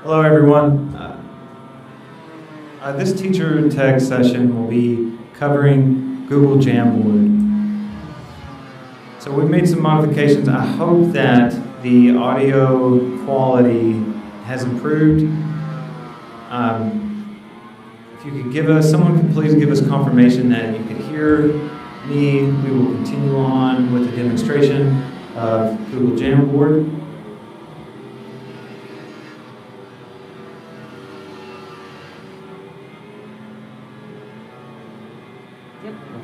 Hello everyone. This teacher tech session will be covering Google Jamboard. So we've made some modifications. I hope that the audio quality has improved. If you could give us, someone could please give us confirmation that you could hear me. We will continue on with the demonstration of Google Jamboard.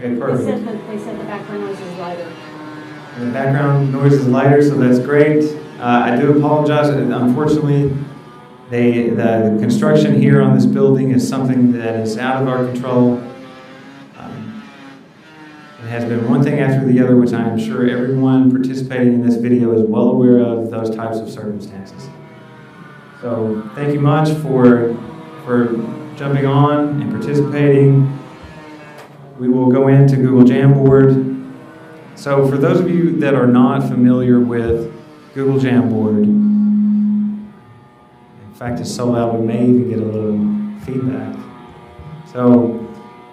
Okay, perfect. They said the background noise is lighter. And the background noise is lighter, so that's great. I do apologize. Unfortunately, the construction here on this building is something that is out of our control. It has been one thing after the other, which I am sure everyone participating in this video is well aware of those types of circumstances. So thank you much for jumping on and participating. We will go into Google Jamboard. So for those of you that are not familiar with Google Jamboard, in fact it's so loud we may even get a little feedback. So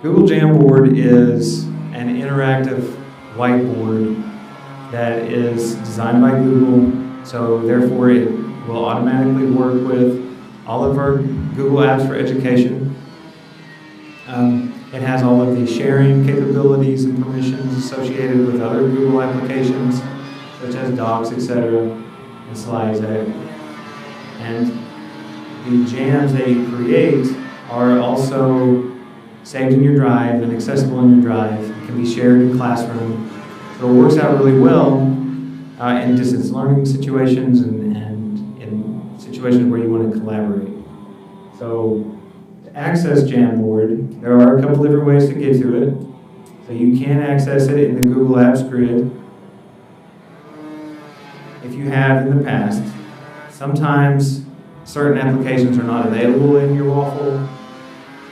Google Jamboard is an interactive whiteboard that is designed by Google, so therefore it will automatically work with all of our Google apps for education. It has all of the sharing capabilities and permissions associated with other Google applications, such as Docs, etc., and Slides. And the jams that you create are also saved in your drive and accessible in your drive. It can be shared in Classroom. So it works out really well in distance learning situations and in situations where you want to collaborate. So to access Jamboard, there are a couple different ways to get to it. So you can access it in the Google Apps grid if you have in the past. Sometimes certain applications are not available in your waffle.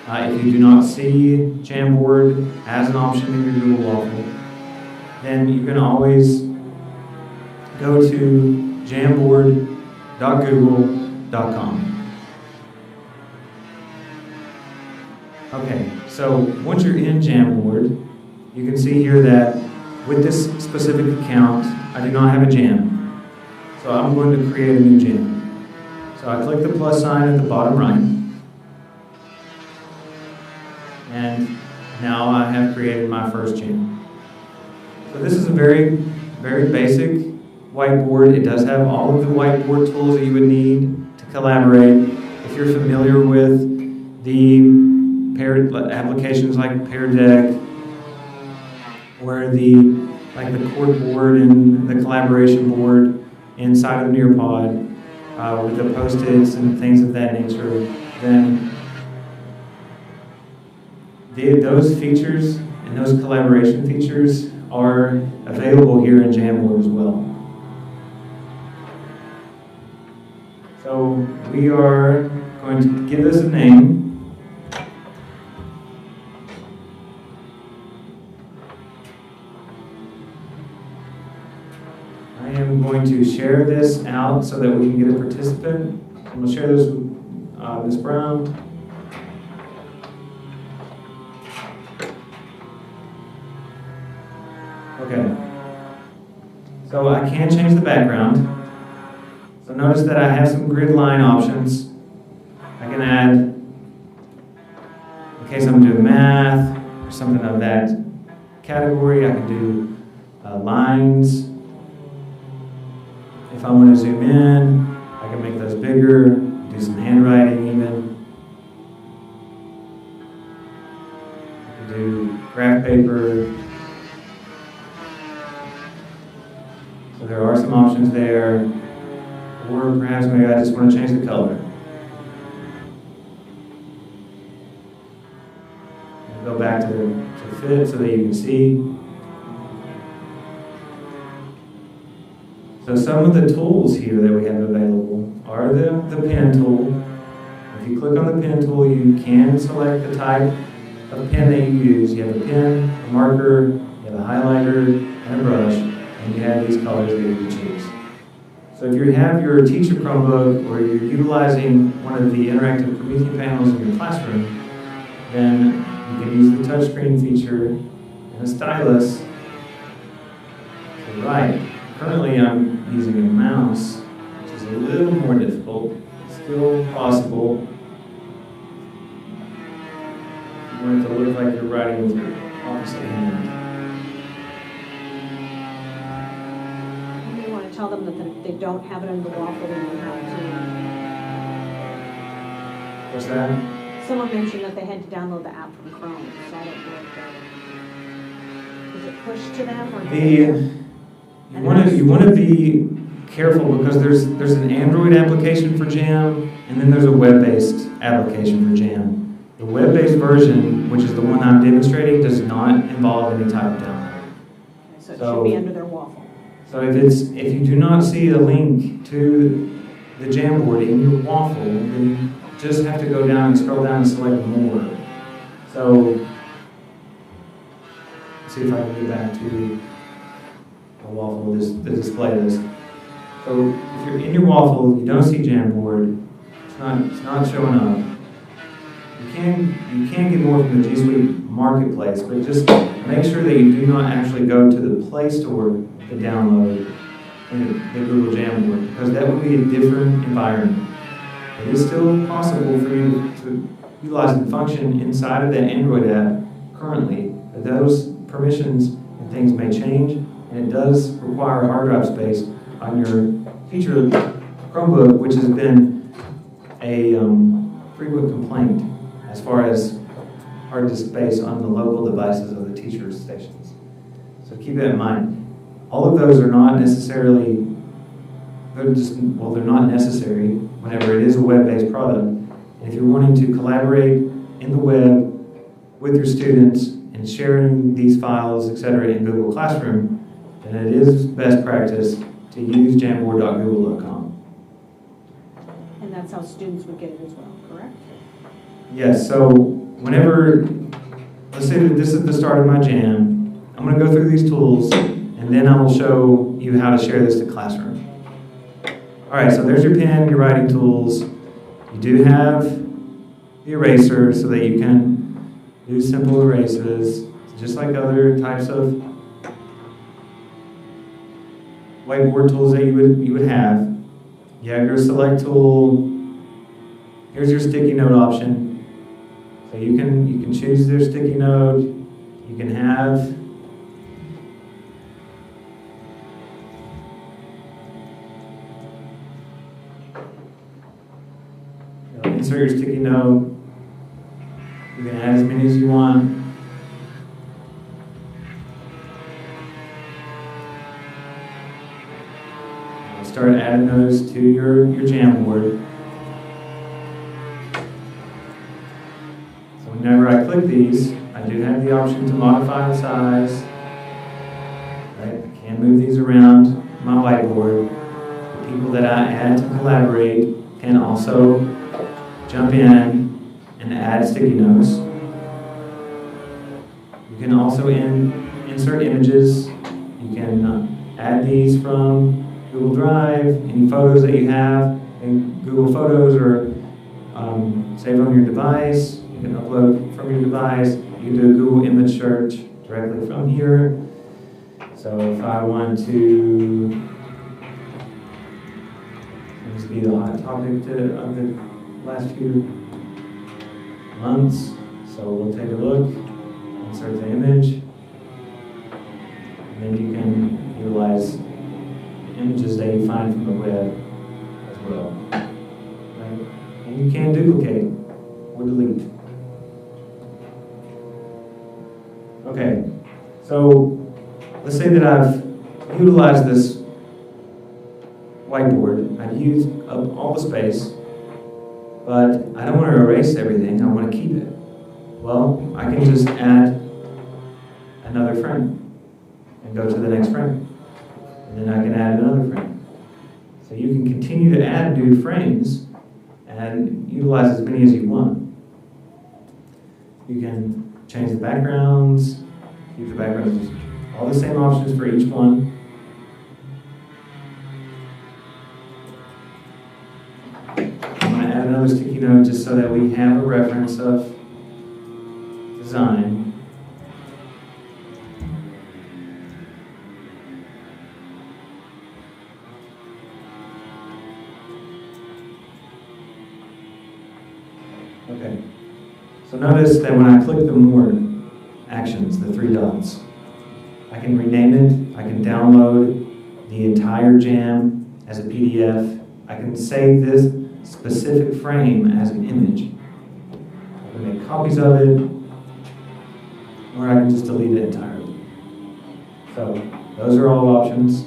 If you do not see Jamboard as an option in your Google waffle, then you can always go to jamboard.google.com. Okay, so once you're in Jamboard, you can see here that with this specific account, I do not have a jam. So I'm going to create a new jam. So I click the plus sign at the bottom right. And now I have created my first jam. So this is a very, very basic whiteboard. It does have all of the whiteboard tools that you would need to collaborate. If you're familiar with the paired applications like Pear Deck, where the chord board and the collaboration board inside of Nearpod with the post-its and things of that nature, then those features and those collaboration features are available here in Jamboard as well. So we are going to give this a name. I am going to share this out so that we can get a participant. I'm going to share this with Ms. Brown. Okay. So I can change the background. So notice that I have some grid line options. I can add, in case I'm doing math or something of that category, I can do lines. If I want to zoom in, I can make those bigger, do some handwriting even. I can do graph paper. So there are some options there. Or perhaps maybe I just want to change the color. I'll go back to fit so that you can see. So some of the tools here that we have available are the pen tool. If you click on the pen tool, you can select the type of pen that you use. You have a pen, a marker, you have a highlighter, and a brush, and you have these colors that you choose. So if you have your teacher Chromebook or you're utilizing one of the interactive Promethean panels in your classroom, then you can use the touchscreen feature and a stylus to write. Currently I'm using a mouse, which is a little more difficult, still possible. You want it to look like you're writing with your opposite hand. You want to tell them that if they don't have it in the waffle, then you have to. What's that? Someone mentioned that they had to download the app from Chrome, so I don't know if is it pushed to them or you want to be careful because there's an Android application for Jam and then there's a web-based application for Jam. The web-based version, which is the one I'm demonstrating, does not involve any type of download. Okay, so it should be under their waffle. So if you do not see a link to the Jamboard in your waffle, then you just have to go down and scroll down and select more. So let's see if I can get back to the waffle, the display list. So if you're in your waffle, you don't see Jamboard, it's not showing up. You can get more from the G Suite Marketplace, but just make sure that you do not actually go to the Play Store to download the Google Jamboard, because that would be a different environment. It is still possible for you to utilize the function inside of that Android app currently, but those permissions and things may change, and it does require hard drive space on your teacher Chromebook, which has been a frequent complaint as far as hard disk space on the local devices of the teacher stations. So keep that in mind. All of those are not necessarily, they're not necessary whenever it is a web-based product. And if you're wanting to collaborate in the web with your students and sharing these files, etc., in Google Classroom, then it is best practice to use jamboard.google.com. And that's how students would get it as well, correct? Yes, so whenever, let's say that this is the start of my Jam, I'm going to go through these tools, and then I will show you how to share this to Classroom. All right, so there's your pen, your writing tools. You do have the eraser so that you can do simple erases, just like other types of whiteboard tools that you would have. You have your select tool. Here's your sticky note option. So you can choose their sticky note. You can have insert your sticky note. You can add as many as you want. Start adding those to your Jamboard. So whenever I click these, I do have the option to modify the size. Right? I can move these around my whiteboard. The people that I add to collaborate can also jump in and add sticky notes. You can also insert images. You can add these from Google Drive, any photos that you have in Google Photos or save on your device. You can upload from your device. You can do a Google image search directly from here. So if I want to, this be the hot topic of the last few months. So we'll take a look, insert the image, and then you can utilize images that you find from the web as well. Right? And you can duplicate or delete. Okay, so let's say that I've utilized this whiteboard. I've used up all the space, but I don't want to erase everything. I want to keep it. Well, I can just add another frame and go to the next frame. And then I can add another frame. So you can continue to add new frames and utilize as many as you want. You can change the backgrounds, keep the backgrounds, all the same options for each one. another sticky note just so that we have a reference of design. Okay, so notice that when I click the More actions, the 3 dots, I can rename it, I can download the entire jam as a PDF, I can save this specific frame as an image, I can make copies of it, or I can just delete it entirely. So those are all options.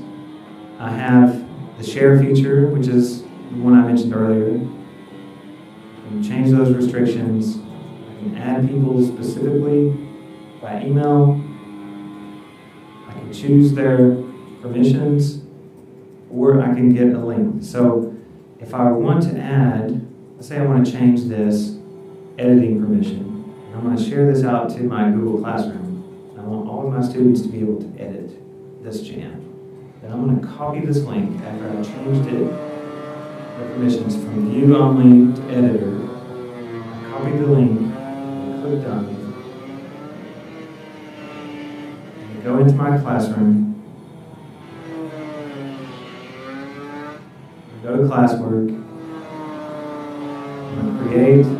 I have the share feature, which is the one I mentioned earlier. I can change those restrictions. I can add people specifically by email. I can choose their permissions, or I can get a link. So if I want to add, let's say I want to change this editing permission, and I want to share this out to my Google Classroom. I want all of my students to be able to edit this jam. Then I'm going to copy this link after I've changed it, the permissions from view only to editor. I copy the link, and click done. And go into my classroom. Go to classwork. I'm going to create an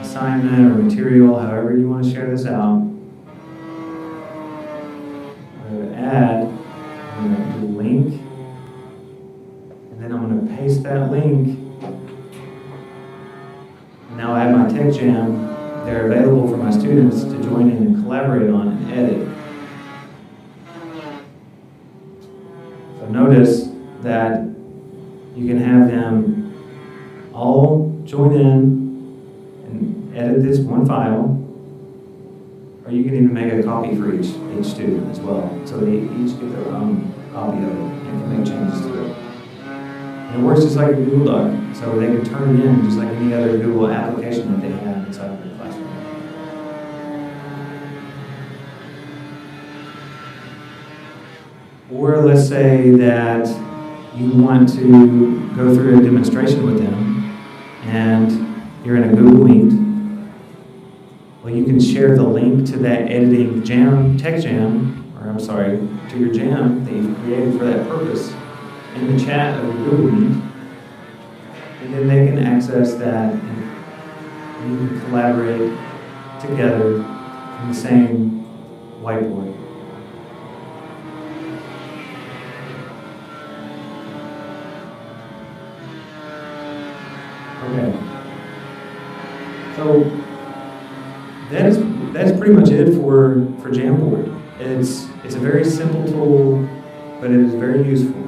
assignment or material, however you want to share this out. I'm going to add, I'm going to do link, and then I'm going to paste that link. And now I have my tech jam. They're available for my students to join in and collaborate on and edit. So notice that you can have them all join in and edit this one file, or you can even make a copy for each student as well, so they each get their own copy of it and can make changes to it. And it works just like a Google Doc, so they can turn it in just like any other Google application that they have inside of their classroom. Or let's say that you want to go through a demonstration with them, and you're in a Google Meet. Well, you can share the link to that editing jam, tech jam, or I'm sorry, to your jam that you've created for that purpose in the chat of your Google Meet, and then they can access that, and you can collaborate together in the same whiteboard. Okay, so that's pretty much it for Jamboard. It's a very simple tool, but it is very useful.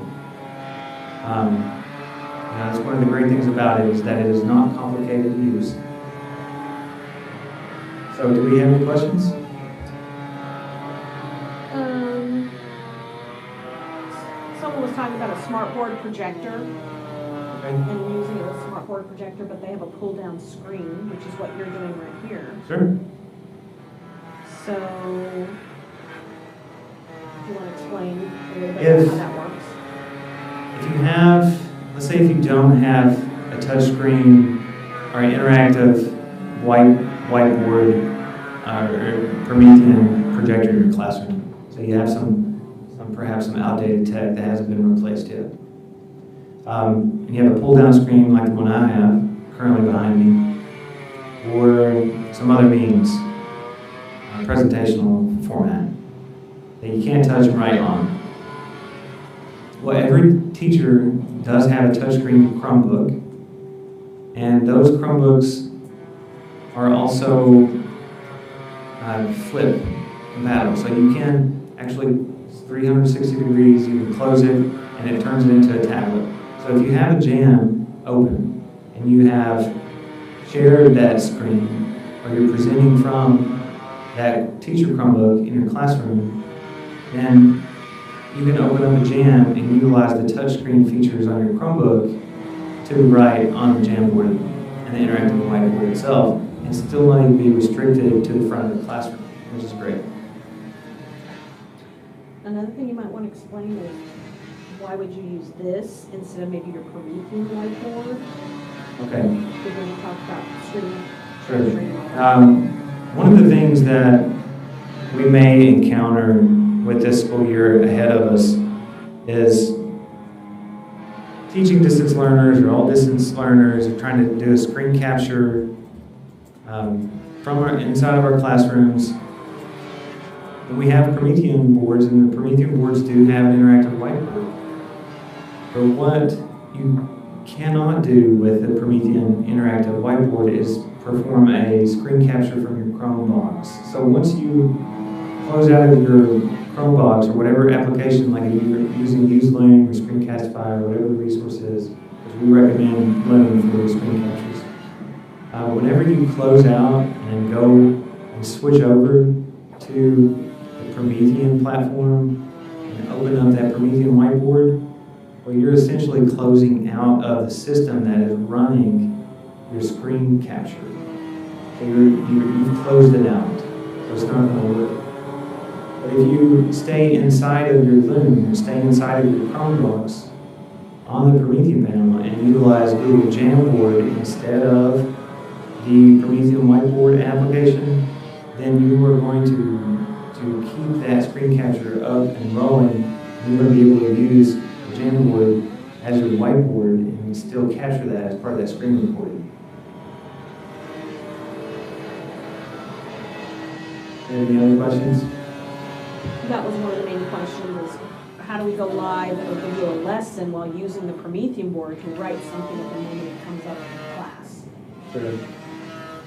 That's one of the great things about it, is that it is not complicated to use. So do we have any questions? Someone was talking about a smartboard projector. Okay. And using it as a smartboard projector, but they have a pull-down screen, which is what you're doing right here. Sure. So, do you want to explain a little bit how that works? If you have, let's say if you don't have a touch screen or an interactive whiteboard or Promethean projector in your classroom, so you have perhaps some outdated tech that hasn't been replaced yet. And you have a pull-down screen like the one I have currently behind me, or some other means, presentational format that you can't touch and write on. Well, every teacher does have a touchscreen Chromebook, and those Chromebooks are also flip compatible, so you can actually 360 degrees, you can close it, and it turns it into a tablet. So if you have a jam open, and you have shared that screen, or you're presenting from that teacher Chromebook in your classroom, then you can open up a jam and utilize the touchscreen features on your Chromebook to write on the Jamboard and the interactive whiteboard itself, and still not even be restricted to the front of the classroom, which is great. Another thing you might want to explain is, why would you use this instead of maybe your Promethean whiteboard? Okay. Because when you talk about screen Sure. capturing. One of the things that we may encounter with this school year ahead of us is teaching distance learners or all distance learners are trying to do a screen capture from inside of our classrooms. And we have Promethean boards, and the Promethean boards do have an interactive whiteboard. But what you cannot do with the Promethean interactive whiteboard is perform a screen capture from your Chrome box. So once you close out of your Chrome box or whatever application, like if you're using UseLoom or Screencastify or whatever the resource is, which we recommend Loom for screen captures. Whenever you close out and go and switch over to the Promethean platform and open up that Promethean whiteboard, well, you're essentially closing out of the system that is running your screen capture. So you've closed it out, so it's not going to work. But if you stay inside of your Loom, or stay inside of your Chrome box on the Promethean panel and utilize Google Jamboard instead of the Promethean whiteboard application, then you are going to keep that screen capture up and rolling. And you're going to be able to use the Jamboard as your whiteboard and still capture that as part of that screen recording. Any other questions? That was one of the main questions, is how do we go live or video a lesson while using the Promethean board to write something at the moment it comes up in class? Sure.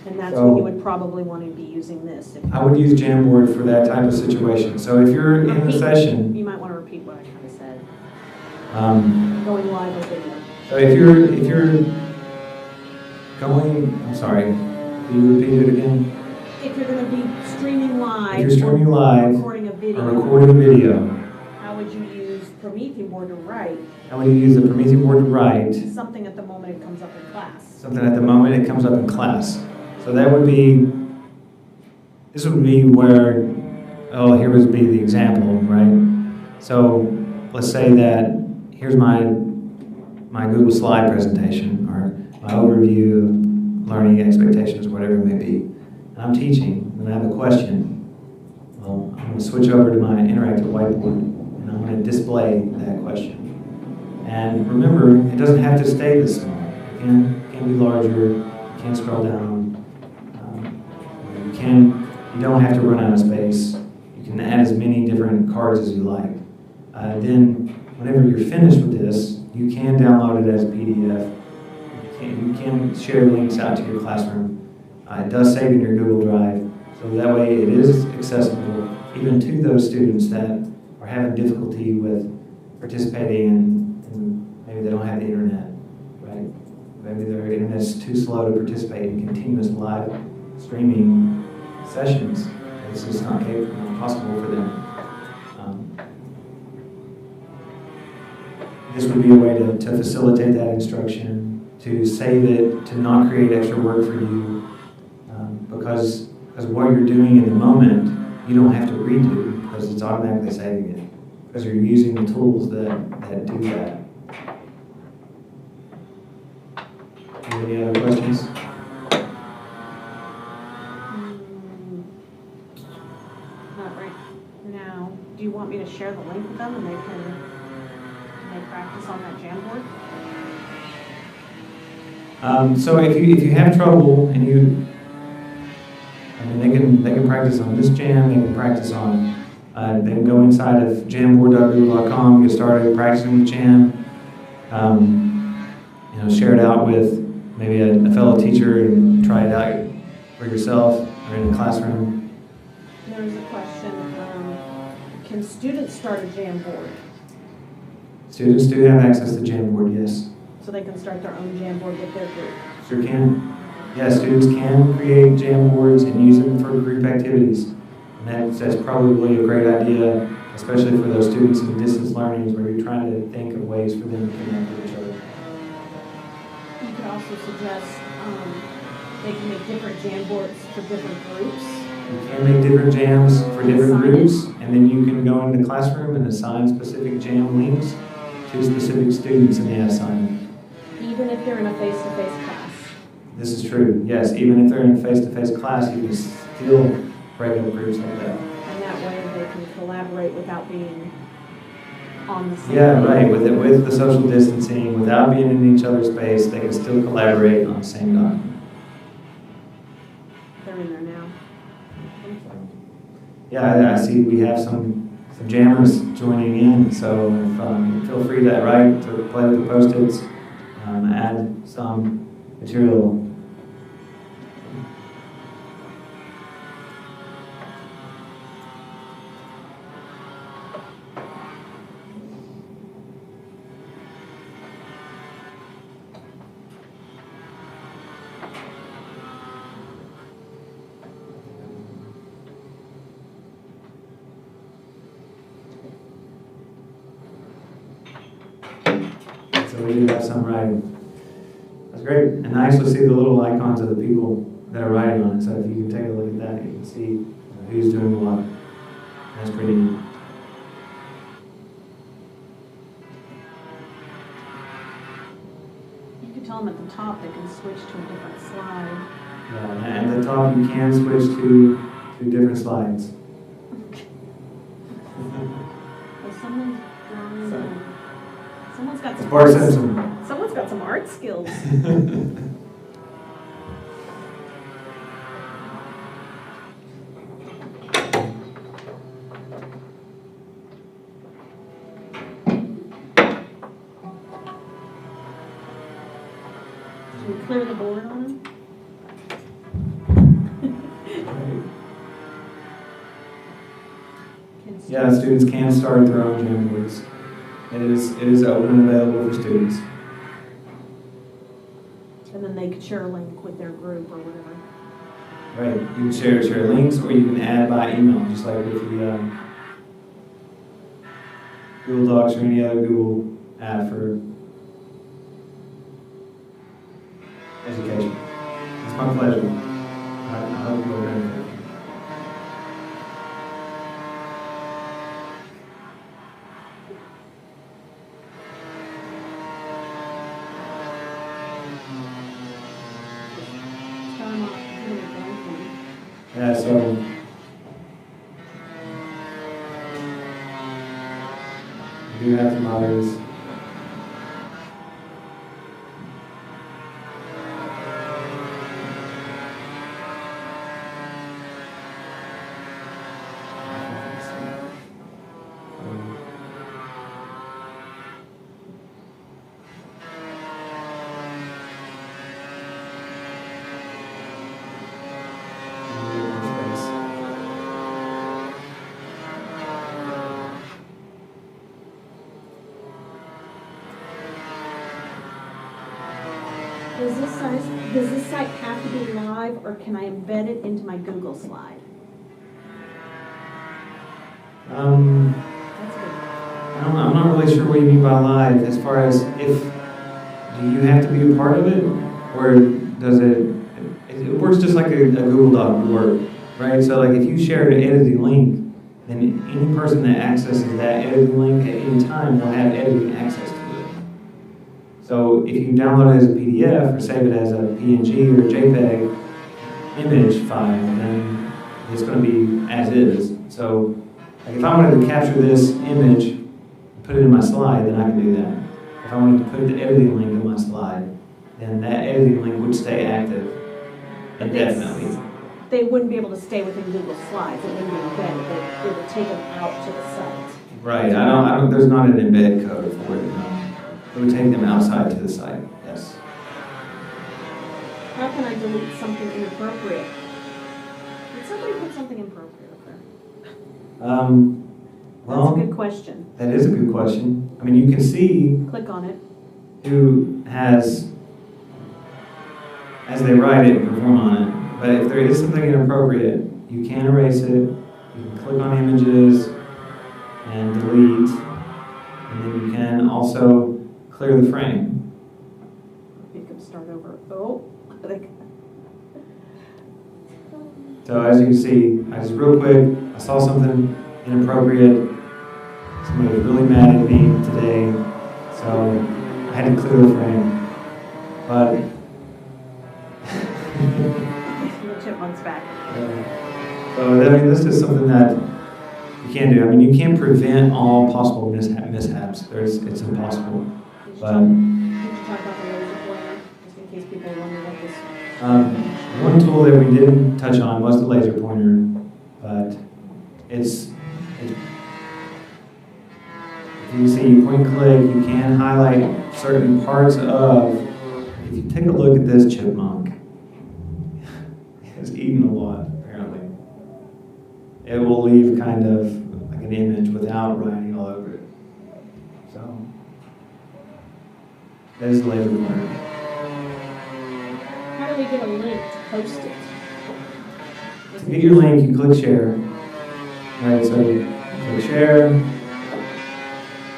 And that's when you would probably want to be using this. I would use Jamboard for that type of situation. So if you're in the session, you might want to repeat what I kind of said. Going live or video. So if you're going, I'm sorry, can you repeat it again? If you're going to be streaming live, If you're streaming live recording a video, or recording a video, how would you use Promethean board to write? how would you use the Promethean board to write Something at the moment it comes up in class. something at the moment it comes up in class? So that would be, this would be where, here would be the example, right? So let's say that here's my Google slide presentation or my overview of learning expectations, whatever it may be. And I'm teaching, and I have a question. Well, I'm going to switch over to my interactive whiteboard, and I'm going to display that question. And remember, it doesn't have to stay this small. It can be larger. You can scroll down. You don't have to run out of space. You can add as many different cards as you like. Then, whenever you're finished with this, you can download it as a PDF. You can share links out to your classroom. It does save in your Google Drive, so that way it is accessible even to those students that are having difficulty with participating and maybe they don't have the internet, right? Maybe their internet's too slow to participate in continuous live streaming sessions. It's just not possible for them. This would be a way to facilitate that instruction, to save it, to not create extra work for you, because what you're doing in the moment, you don't have to redo because it's automatically saving it, because you're using the tools that do that. Any other questions? Not right now. Do you want me to share the link with them and they practice on that Jamboard? So if you have trouble and they can practice on this jam, they can practice on, they can go inside of jamboard.google.com, get started practicing with jam, share it out with maybe a fellow teacher and try it out for yourself or in a classroom. There's a question, can students start a Jamboard? Students do have access to Jamboard, yes. So they can start their own Jamboard with their group? Sure can. Yeah, students can create Jamboards and use them for group activities. And that's probably a great idea, especially for those students in distance learning where you're trying to think of ways for them to connect with each other. You could also suggest they can make different Jamboards for different groups. You can make different jams for different groups, and then you can go into the classroom and assign specific jam links to specific students in the assignment. Even if they're in a face-to-face class? This is true, yes. Even if they're in a face-to-face class, you can still break up groups like that. And that way they can collaborate without being on the same. Yeah, right. With the social distancing, without being in each other's space, they can still collaborate on the same document. They're in there now. Yeah, I see we have some jammers joining in, so feel free to play with the Post-its, add some material. So we do have some writing. That's great. And I actually see the little icons of the people that are writing on it. So if you can take a look at that, you can see who's doing what. That's pretty neat. You can tell them at the top they can switch to a different slide. Yeah, and at the top you can switch to different slides. Well, someone's drawing. Someone's got some Bart art. Simpson. Someone's got some art skills. Should we clear the board on him? Yeah, students can start their own Jamboards. It is open and available for students. And then they could share a link with their group or whatever. Right. You can share links, or you can add by email, just like with the Google Docs or any other Google app for education. It's my pleasure. I hope you will benefit. Yeah, so we do have some others. Does this site have to be live, or can I embed it into my Google slide? That's good. I'm not really sure what you mean by live, as far as do you have to be a part of it, or does it works just like a Google Doc would work, right? So like if you share an editing link, then any person that accesses that editing link at any time will have editing access to it. So if you download it as a PDF or save it as a PNG or JPEG image file, then it's going to be as is. So like if I wanted to capture this image, put it in my slide, then I can do that. If I wanted to put the editing link in my slide, then that editing link would stay active indefinitely. They wouldn't be able to stay within Google Slides. It wouldn't be embedded. It would take them out to the site. Right. I don't. There's not an embed code for it. No. It would take them outside to the site. Yes. How can I delete something inappropriate? Did somebody put something inappropriate up there? Well, that's a good question. That is a good question. I mean, you can see. Click on it. Who has, as they write it and perform on it. But if there is something inappropriate, you can erase it. You can click on images and delete. And then you can also clear the frame. You can start over. Oh. So as you can see, I just real quick, I saw something inappropriate. Somebody was really mad at me today. So I had to clear the frame. But chipmunks back. So, I mean, this is something that you can do. I mean, you can't prevent all possible mishaps. It's impossible. Did you But talk about the laser pointer, just in case people are wondering what this one tool that we didn't touch on was the laser pointer, but if you see, you point and click, you can highlight certain parts of. If you take a look at this chipmunk, it's eaten a lot, apparently. It will leave kind of like an image without writing all over it. So, there's the laser pointer. How do we get a link to post it? To get your link, you click share. All right, so click share,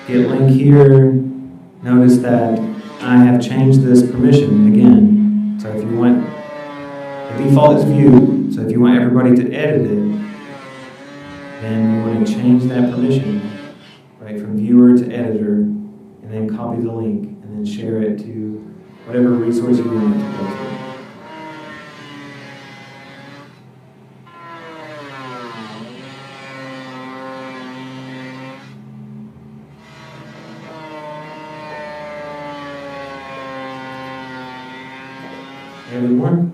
get link here. Notice that I have changed this permission again. So if you want, the default is view. So if you want everybody to edit it, then you want to change that permission, right, from viewer to editor, and then copy the link, and then share it to whatever resource you want it to go to. Any more?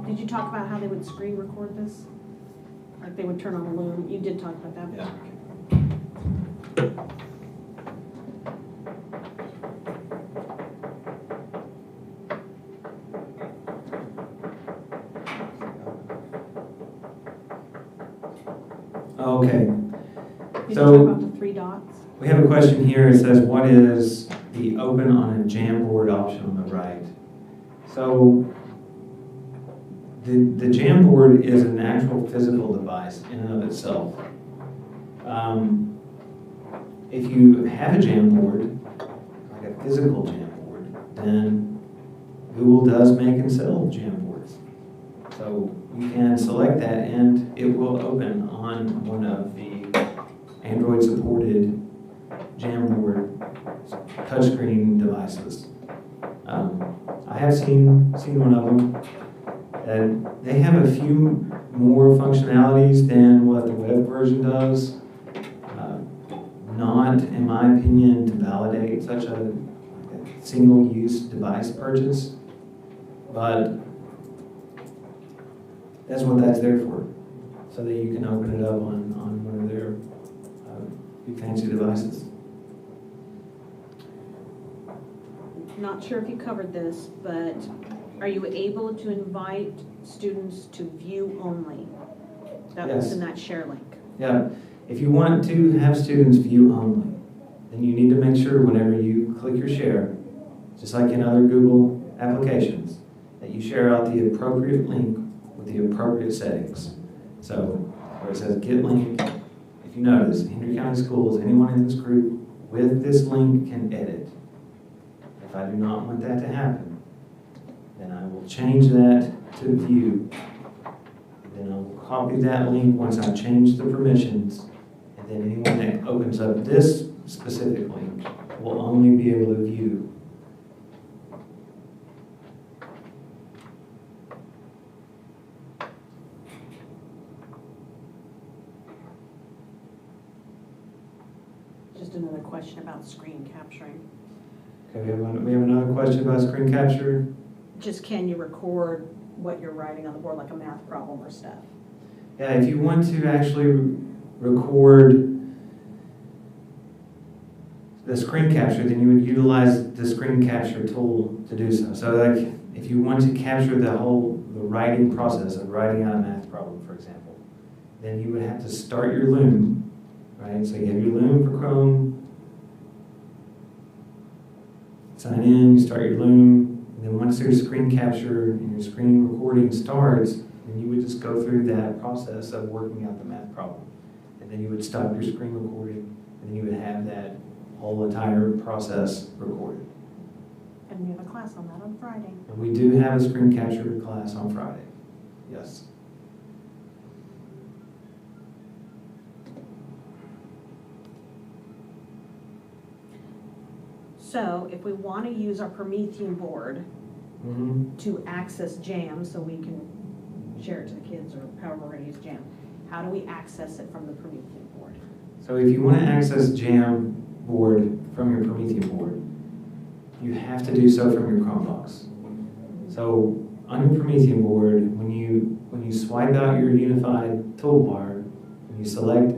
Did you talk about how they would screen record this? Like they would turn on the loom? You did talk about that. Yeah. Okay. Did So- you talk about the 3 dots? We have a question here. It says, what is the open on a Jamboard option on the right? So the Jamboard is an actual physical device in and of itself. If you have a Jamboard, like a physical Jamboard, then Google does make and sell Jamboards. So you can select that and it will open on one of the Android supported Jamboard touchscreen devices. I have seen one of them. And they have a few more functionalities than what the web version does. Not, in my opinion, to validate such a single-use device purchase, but that's what that's there for, so that you can open it up on one of their big fancy devices. Not sure if you covered this, but are you able to invite students to view only? That was Yes. in that share link. Yeah, if you want to have students view only, then you need to make sure whenever you click your share, just like in other Google applications, that you share out the appropriate link with the appropriate settings. So, where it says get link, if you notice, Henry County Schools, anyone in this group with this link can edit. If I do not want that to happen, then I will change that to view. Then I'll copy that link once I've changed the permissions, and then anyone that opens up this specific link will only be able to view. Just another question about screen capturing. Okay, we have another question about screen capture. Just can you record what you're writing on the board, like a math problem or stuff? Yeah, if you want to actually record the screen capture, then you would utilize the screen capture tool to do so. So like, if you want to capture the writing process of writing out a math problem, for example, then you would have to start your Loom, right? So you have your Loom for Chrome, sign in, you start your Loom, and then once your screen capture and your screen recording starts, then you would just go through that process of working out the math problem. And then you would stop your screen recording, and then you would have that whole entire process recorded. And we have a class on that on Friday. And we do have a screen capture class on Friday. Yes. So if we want to use our Promethean board to access Jam so we can share it to the kids or however we're going to use Jam, how do we access it from the Promethean board? So if you want to access Jamboard from your Promethean board, you have to do so from your Chromebox. So on your Promethean board, when you swipe out your unified toolbar, and you select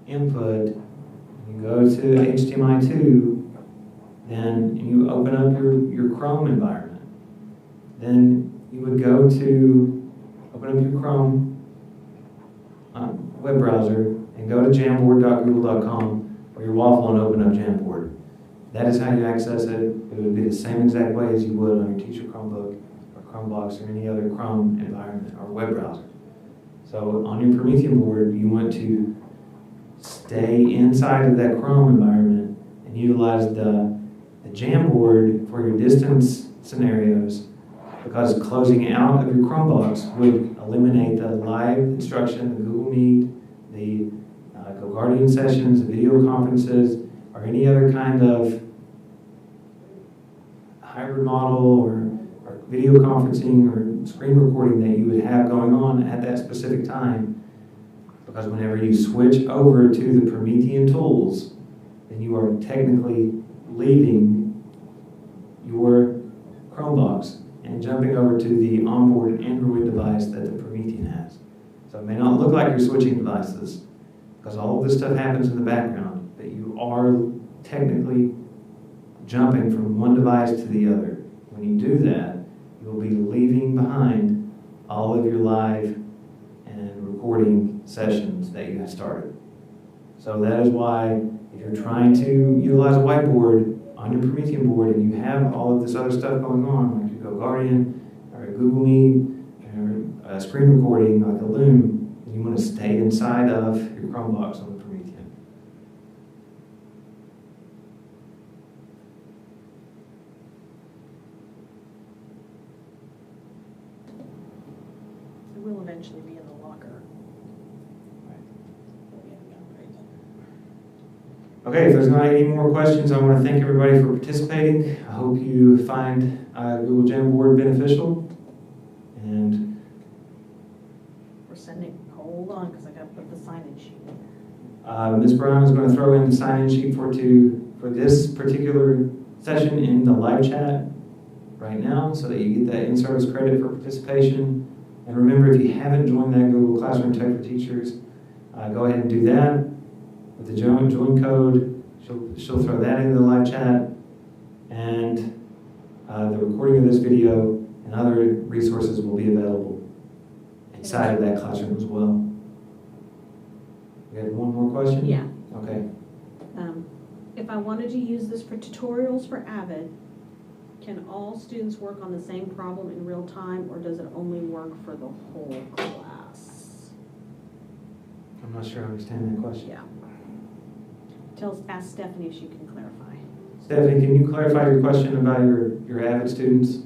input, you go to HDMI2, then you open up your Chrome environment. Then you would go to open up your Chrome web browser and go to jamboard.google.com or your waffle and open up Jamboard. That is how you access it. It would be the same exact way as you would on your teacher Chromebook or Chromebox or any other Chrome environment or web browser. So on your Promethean board, you want to stay inside of that Chrome environment and utilize the Jamboard for your distance scenarios, because closing out of your Chromebox would eliminate the live instruction, the Google Meet, the GoGuardian sessions, the video conferences, or any other kind of hybrid model or video conferencing or screen recording that you would have going on at that specific time. Because whenever you switch over to the Promethean tools, then you are technically leaving your Chromebox and jumping over to the onboard Android device that the Promethean has. So it may not look like you're switching devices, because all of this stuff happens in the background, but you are technically jumping from one device to the other. When you do that, you will be leaving behind all of your live and recording sessions that you have started. So that is why if you're trying to utilize a whiteboard on your Promethean board and you have all of this other stuff going on, like your GoGuardian or a Google Meet or a screen recording like a Loom, you want to stay inside of your Chromebox on the Promethean. It will eventually be in the locker. Okay, if there's not any more questions, I want to thank everybody for participating. I hope you find Google Jamboard beneficial. And We're sending, hold on, because I got to put the sign-in sheet in. Ms. Brown is going to throw in the sign-in sheet for this particular session in the live chat right now, so that you get that in-service credit for participation. And remember, if you haven't joined that Google Classroom Tech for Teachers, go ahead and do that. With the join code, she'll throw that into the live chat, and the recording of this video and other resources will be available inside of that classroom as well. We have one more question? Yeah. Okay. If I wanted to use this for tutorials for Avid, can all students work on the same problem in real time, or does it only work for the whole class? I'm not sure I understand that question. Yeah. Ask Stephanie if she can clarify. Stephanie, can you clarify your question about your Avid students?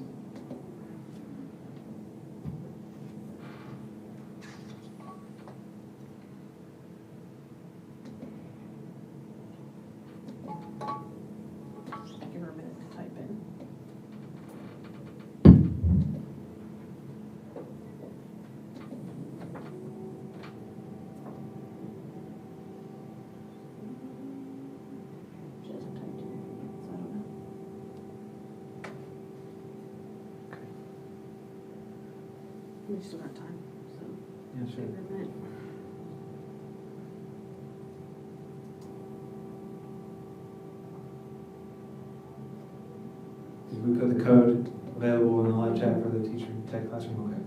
Give her a minute to type in. She hasn't typed in, so I don't know. We still got time, so Yeah, give her a minute. Did we put the code available in the live chat for the teacher tech classroom? Okay.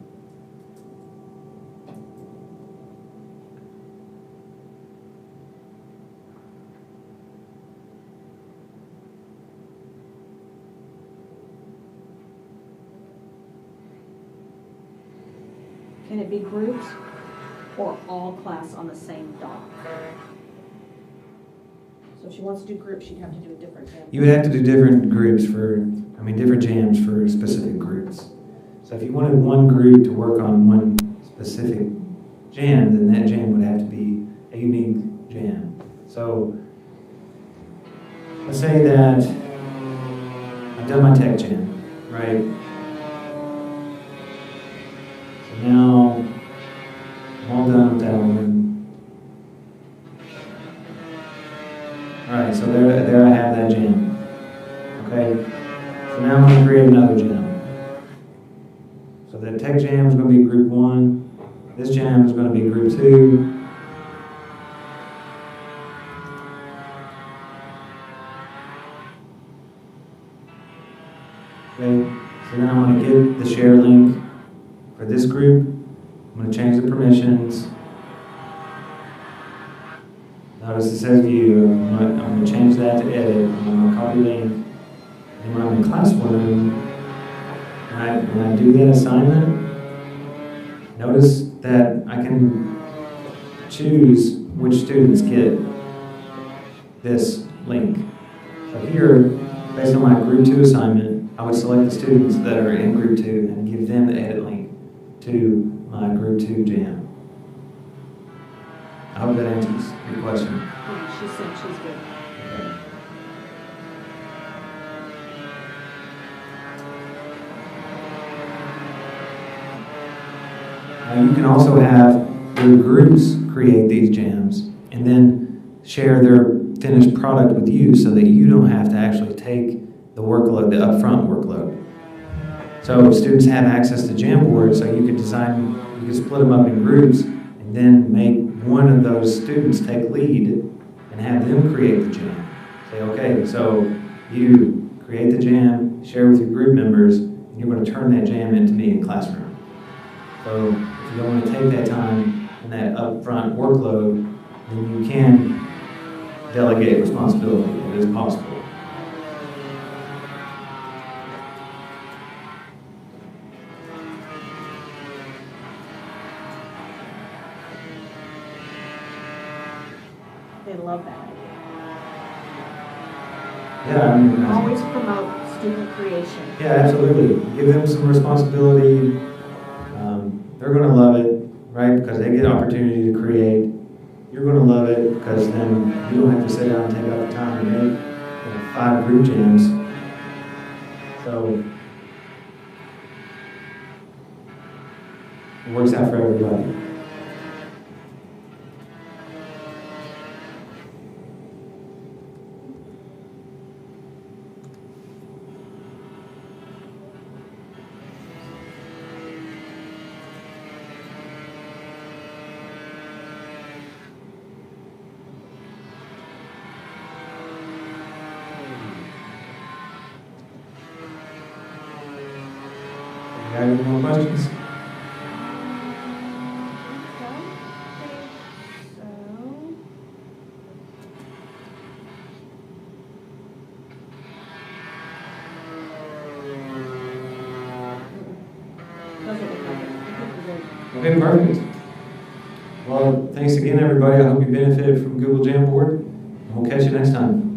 Can it be groups or all class on the same dock? So if she wants to do groups, she'd have to do a different jam. You would have to do different groups different jams for specific groups. So if you wanted one group to work on one specific jam, then that jam would have to be a unique jam. So let's say that I've done my tech jam, right? So now I'm all done with that one. All right, so there I have that jam. Okay, so now I'm going to create another jam. So the tech jam is going to be group 1. This jam is going to be group 2. Okay, so then I'm going to get the share link for this group. I'm going to change the permissions. Notice it says view. I'm going to change that to edit. I'm going to copy link. And when I'm in classroom, when I do that assignment, notice that I can choose which students get this link. So here, based on my group 2 assignment, I would select the students that are in group 2 and give them the edit link to my group 2 jam. I hope that answers your question. Yeah, she said she's good. Okay. Now you can also have your groups create these jams and then share their finished product with you so that you don't have to actually take the workload, the upfront workload. So students have access to Jamboard, so you could split them up in groups and then make one of those students take lead and have them create the jam. Say, okay, so you create the jam, share with your group members, and you're going to turn that jam into me in classroom. So if you don't want to take that time and that upfront workload, then you can delegate responsibility. It is possible. They love that. Yeah, I mean, Always promote student creation. yeah, absolutely. Give them some responsibility. They're going to love it, right? Because they get opportunity to create. You're going to love it because then you don't have to sit down and take out the time to make 5 group jams. So it works out for everybody. Got any more questions? Okay, perfect. Well, thanks again, everybody. I hope you benefited from Google Jamboard, and we'll catch you next time.